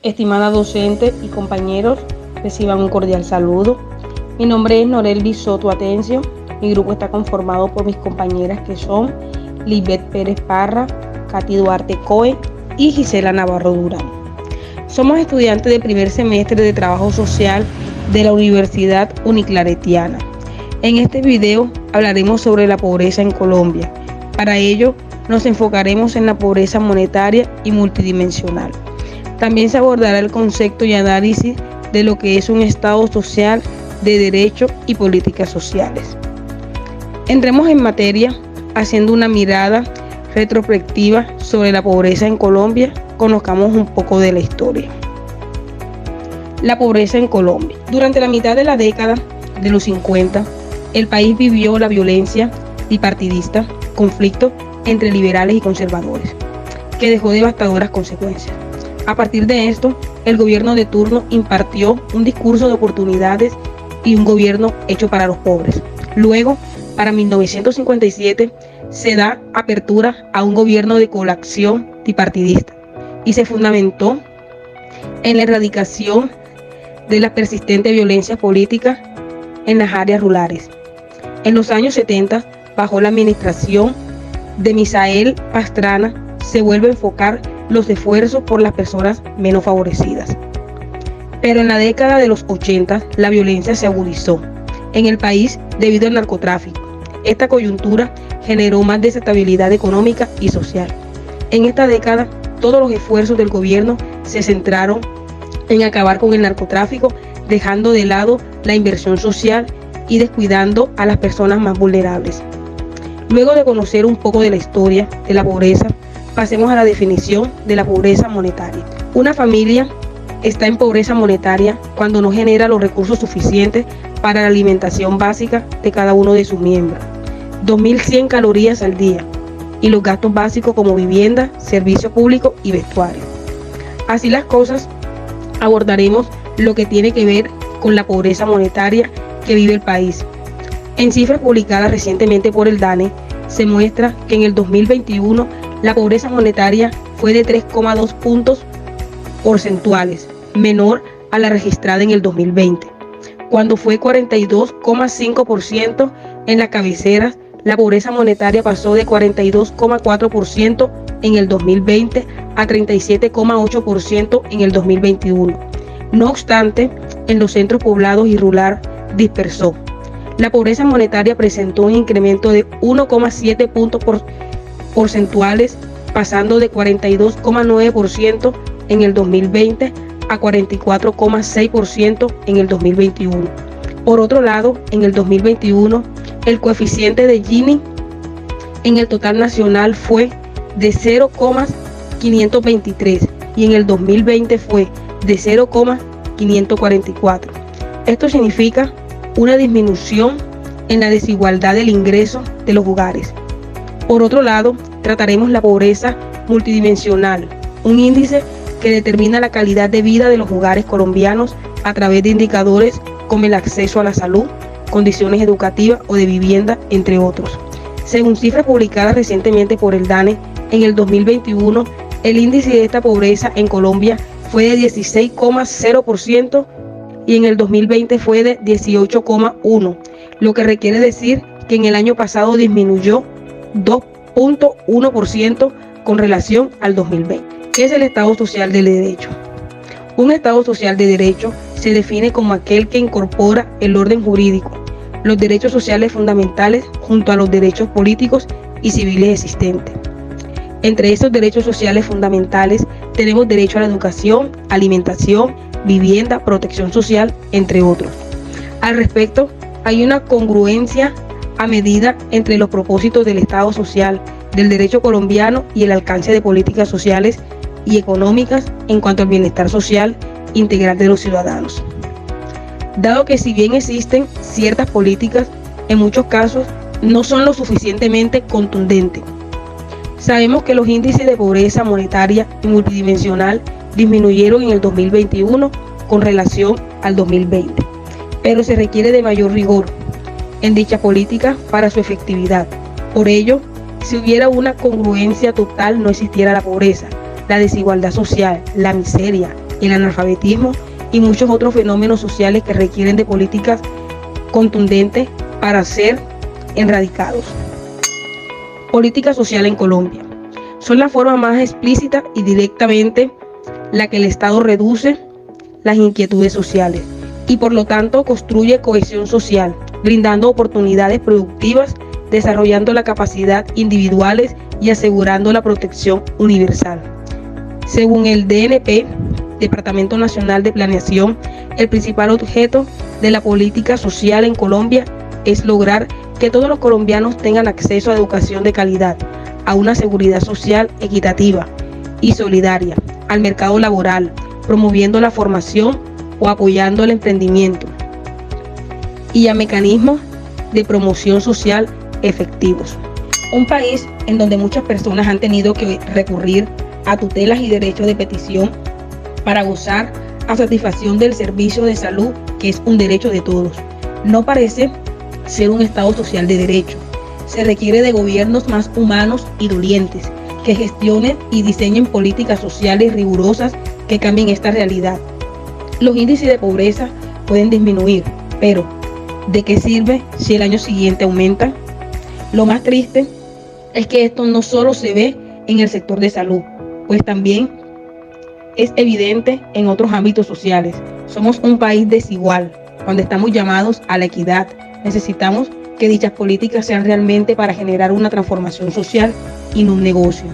Estimada docente y compañeros, reciban un cordial saludo. Mi nombre es Norelvis Soto Atencio. Mi grupo está conformado por mis compañeras que son Lisbeth Pérez Parra, Katy Duarte Coe y Gisela Navarro Durán. Somos estudiantes de primer semestre de Trabajo Social de la Universidad Uniclaretiana. En este video hablaremos sobre la pobreza en Colombia. Para ello, nos enfocaremos en la pobreza monetaria y multidimensional. También se abordará el concepto y análisis de lo que es un Estado social de derecho y políticas sociales. Entremos en materia haciendo una mirada retrospectiva sobre la pobreza en Colombia. Conozcamos un poco de la historia. La pobreza en Colombia. Durante la mitad de la década de los 50, el país vivió la violencia bipartidista, conflicto entre liberales y conservadores, que dejó devastadoras consecuencias. A partir de esto, el gobierno de turno impartió un discurso de oportunidades y un gobierno hecho para los pobres. Luego, para 1957, se da apertura a un gobierno de coalición bipartidista y se fundamentó en la erradicación de la persistente violencia política en las áreas rurales. En los años 70, bajo la administración de Misael Pastrana, se vuelve a enfocar los esfuerzos por las personas menos favorecidas. Pero en la década de los 80, la violencia se agudizó en el país debido al narcotráfico. Esta coyuntura generó más desestabilidad económica y social. En esta década, todos los esfuerzos del gobierno se centraron en acabar con el narcotráfico, dejando de lado la inversión social y descuidando a las personas más vulnerables. Luego de conocer un poco de la historia de la pobreza, pasemos a la definición de la pobreza monetaria. Una familia está en pobreza monetaria cuando no genera los recursos suficientes para la alimentación básica de cada uno de sus miembros, 2.100 calorías al día, y los gastos básicos como vivienda, servicio público y vestuario. Así las cosas, abordaremos lo que tiene que ver con la pobreza monetaria que vive el país. En cifras publicadas recientemente por el DANE, se muestra que en el 2021 la pobreza monetaria fue de 3,2 puntos porcentuales, menor a la registrada en el 2020, cuando fue 42,5% en las cabeceras. La pobreza monetaria pasó de 42,4% en el 2020 a 37,8% en el 2021. No obstante, en los centros poblados y rural dispersó. La pobreza monetaria presentó un incremento de 1,7 puntos porcentuales, pasando de 42,9% en el 2020 a 44,6% en el 2021. Por otro lado, en el 2021, el coeficiente de Gini en el total nacional fue de 0,523 y en el 2020 fue de 0,544. Esto significa una disminución en la desigualdad del ingreso de los hogares. Por otro lado, trataremos la pobreza multidimensional, un índice que determina la calidad de vida de los hogares colombianos a través de indicadores como el acceso a la salud, condiciones educativas o de vivienda, entre otros. Según cifras publicadas recientemente por el DANE, en el 2021, el índice de esta pobreza en Colombia fue de 16,0% y en el 2020 fue de 18,1%, lo que requiere decir que en el año pasado disminuyó 2,1% con relación al 2020. ¿Qué es el Estado Social de Derecho? Un Estado social de derecho se define como aquel que incorpora el orden jurídico, los derechos sociales fundamentales junto a los derechos políticos y civiles existentes. Entre esos derechos sociales fundamentales tenemos derecho a la educación, alimentación, vivienda, protección social, entre otros. Al respecto, hay una congruencia a medida entre los propósitos del Estado social, del derecho colombiano y el alcance de políticas sociales y económicas en cuanto al bienestar social integral de los ciudadanos. Dado que si bien existen ciertas políticas, en muchos casos no son lo suficientemente contundentes. Sabemos que los índices de pobreza monetaria y multidimensional disminuyeron en el 2021 con relación al 2020, pero se requiere de mayor rigor en dicha política para su efectividad. Por ello, si hubiera una congruencia total, no existiera la pobreza, la desigualdad social, la miseria, el analfabetismo y muchos otros fenómenos sociales que requieren de políticas contundentes para ser erradicados. Política social en Colombia. Son la forma más explícita y directamente la que el Estado reduce las inquietudes sociales y por lo tanto construye cohesión social, brindando oportunidades productivas, desarrollando la capacidad individuales y asegurando la protección universal. Según el DNP, Departamento Nacional de Planeación, el principal objeto de la política social en Colombia es lograr que todos los colombianos tengan acceso a educación de calidad, a una seguridad social equitativa y solidaria, al mercado laboral, promoviendo la formación o apoyando el emprendimiento y a mecanismos de promoción social efectivos. Un país en donde muchas personas han tenido que recurrir a tutelas y derechos de petición para gozar a satisfacción del servicio de salud, que es un derecho de todos. No parece ser un Estado social de derecho. Se requiere de gobiernos más humanos y dolientes, que gestionen y diseñen políticas sociales rigurosas que cambien esta realidad. Los índices de pobreza pueden disminuir, pero ¿de qué sirve si el año siguiente aumentan? Lo más triste es que esto no solo se ve en el sector de salud, pues también es evidente en otros ámbitos sociales. Somos un país desigual. Cuando estamos llamados a la equidad, necesitamos que dichas políticas sean realmente para generar una transformación social y no un negocio.